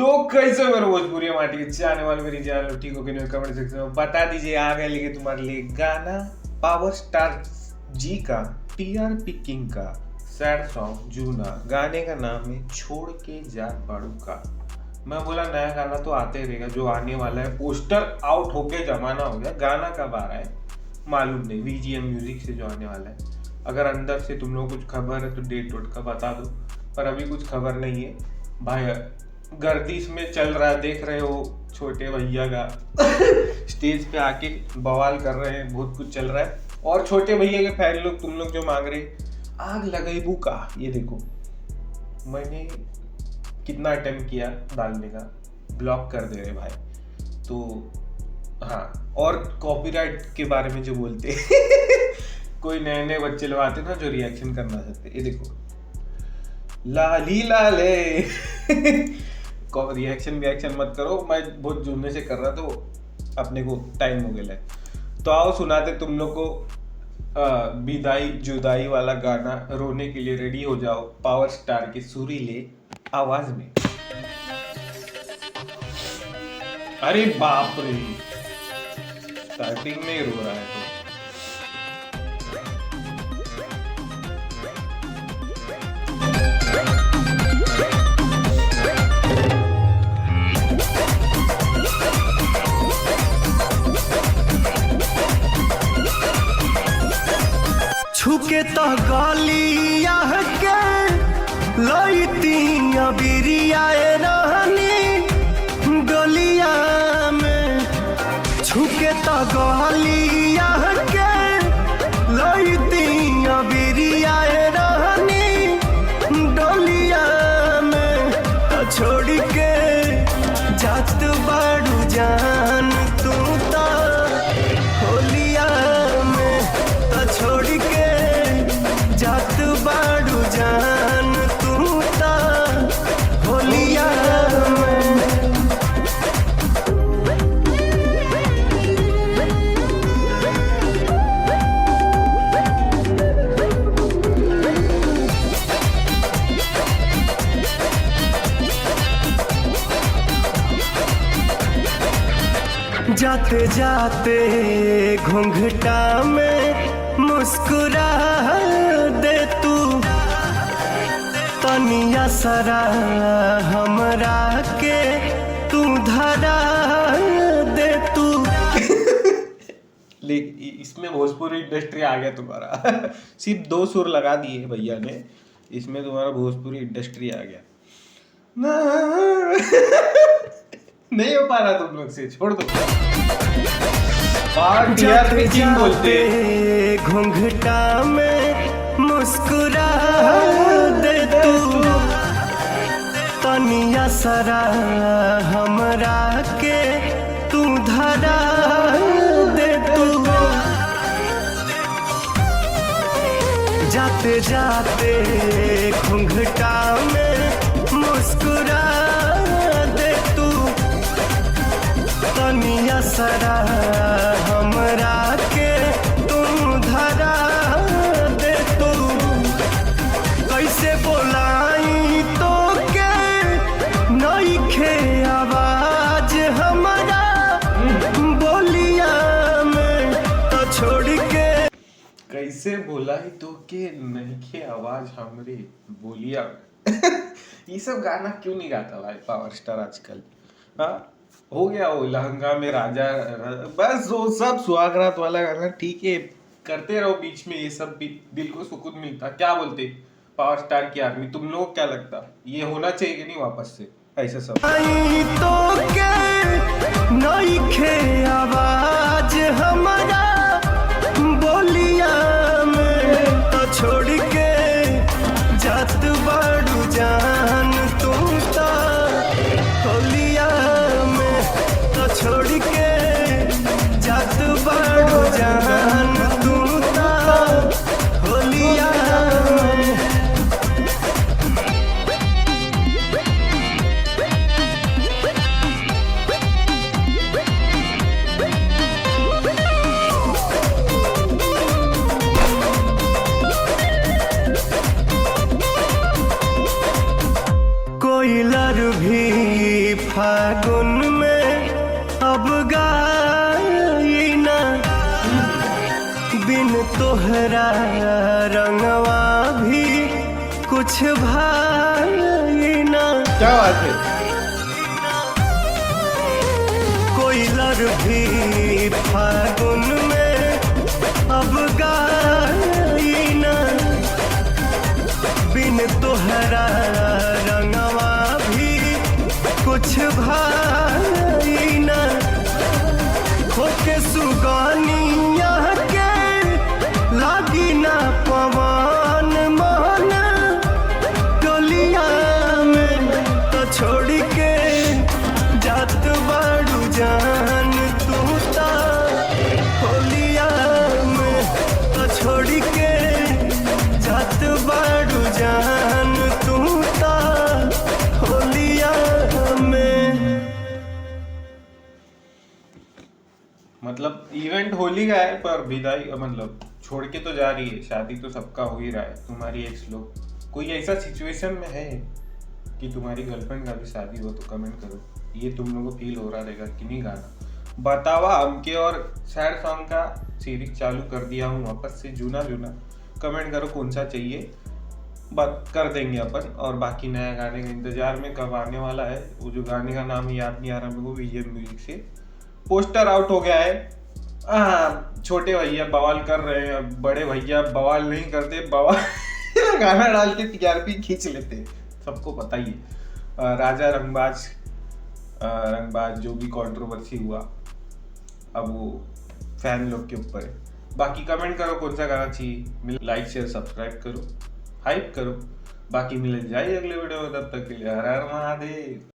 तो कैसे मेरे भोजपुरी माटी के चाहने वाले मेरी जान ठीक हो कि नहीं कमेंट सेक्शन में बता दीजिए। आ गए लेके तुम्हारे लिए गाना पावर स्टार जी का टीआरपी किंग का सैड सॉन्ग जूना। गाने का नाम है छोड़ के जा बाड़ू का। मैं बोला नया गाना तो आते रहेगा, जो आने वाला है पोस्टर आउट होके जमाना हो गया। गाना कब आ रहा है मालूम नहीं, वीजीएम म्यूजिक से जो आने वाला है। अगर अंदर से तुम लोग कुछ खबर है तो डेट वोट का बता दो, पर अभी कुछ खबर नहीं है भाई। गर्दिश में चल रहा है, देख रहे हो छोटे भैया का स्टेज पे आके बवाल कर रहे हैं, बहुत कुछ चल रहा है। और छोटे भैया के फैन लोग तुम लोग जो मांग रहे आग लगाई बू का, ये देखो मैंने कितना अटेम्प्ट किया डालने का, ब्लॉक कर दे रहे भाई। तो हाँ, और कॉपीराइट के बारे में जो बोलते कोई नए नए बच्चे लोग आते ना जो रिएक्शन करना चाहते, ये देखो लाली लाले रिएक्शन मत करो, मैं बहुत जुड़ने से कर रहा तो अपने को टाइम हो गया है। तो आओ सुनाते तुम लोग को विदाई जुदाई वाला गाना। रोने के लिए रेडी हो जाओ पावर स्टार की सुरीले आवाज में। अरे बाप रे, स्टार्टिंग में ही रो रहा है तो छुके तो गलिया के लईती बिरिया रहनी गलिया में। छुके तो गलिया के लईती बिरिया रहनी डलिया में। छोड़ के जात बाड़ू जान तू तो होलिया में। छोड़ के जात बाड़ू जान तू ता होलिया में। जाते जाते घूंघटा में मुस्कुरा दे तू, तनिया सरा हमरा के तू धरा दे तू। इसमें भोजपुरी इंडस्ट्री आ गया तुम्हारा सिर्फ 2 सुर लगा दिए भैया ने, इसमें तुम्हारा भोजपुरी इंडस्ट्री आ गया नहीं हो पा रहा तुम लोग से, छोड़ दो। जाते जाते घूंघटा में मुस्कुरा दे तू, तनिया सरा हमरा के तू धरा दे तू। जाते जाते घूंघटा में मुस्कुरा दे तू, तनिया सरा हमरा के तू धरा दे तू। कैसे बोलाई तो के नइखे आवाज हमरा बोलिया में। तो छोड़ के कैसे बोला ही तो के नइखे आवाज हमरे बोलिया ये सब गाना क्यों नहीं गाता भाई पावर स्टार आजकल। हाँ हो गया वो लहंगा में राजा, बस वो सब सुहागरात वाला गाना ठीक है, करते रहो बीच में, ये सब भी दिल को सुकून मिलता। क्या बोलते पावर स्टार की आर्मी, तुम लोगों को क्या लगता ये होना चाहिए कि नहीं वापस से ऐसा सब? तो के नइखे आवाज हमरा बोलिया में। तो छोड़ के जात बाड़ू जान तू तो होलिया में। तो छोड़ के जात बाड़ू जान तू तो होलिया में। फागुन में अब गाई ना, बिन तोहरा रंगवा भी कुछ भाई ना। क्या बात है। कोई लर भी फागुन में अब गाई ना, बिन तोहरा रंगवा भी कुछ भाई ना। होके सुगानिया के लागी ना पवन मन डोलिया में, तो छोड़ के जात बाड़ू जान तू ता होलिया में, तो छोड़ के जात बाड़ू जान तू ता होलिया में। मतलब इवेंट होली का है पर विदाई मतलब छोड़ के तो जा रही है। शादी तो सबका हो ही रहा है। तुम्हारी एक्स लोग कोई ऐसा सिचुएशन में है कि तुम्हारी गर्लफ्रेंड का भी शादी हो तो कमेंट करो। ये तुम लोगों को फील हो रहा रहेगा कि नहीं गाना बतावा हमके। और सैड सॉन्ग का सीरीज चालू कर दिया हूँ वापस से जूना कमेंट करो कौन सा चाहिए, बात कर देंगे अपन। और बाकी नया गाने का इंतजार में कब आने वाला है। वो जो गाने का नाम याद नहीं आ रहा मेरे को, विजन म्यूजिक से पोस्टर आउट हो गया है। छोटे भैया बवाल कर रहे हैं, बड़े भैया बवाल नहीं करते, बवाल गाना डाल के टीआरपी खींच लेते, सबको पता ही है। राजा रंगबाज जो भी कंट्रोवर्सी हुआ अब वो फैन लोग के ऊपर है। बाकी कमेंट करो कौन सा गाना चाहिए, लाइक शेयर सब्सक्राइब करो, हाइप करो। बाकी मिले जाइए अगले वीडियो में, तब तक के लिए हर हर महादेव।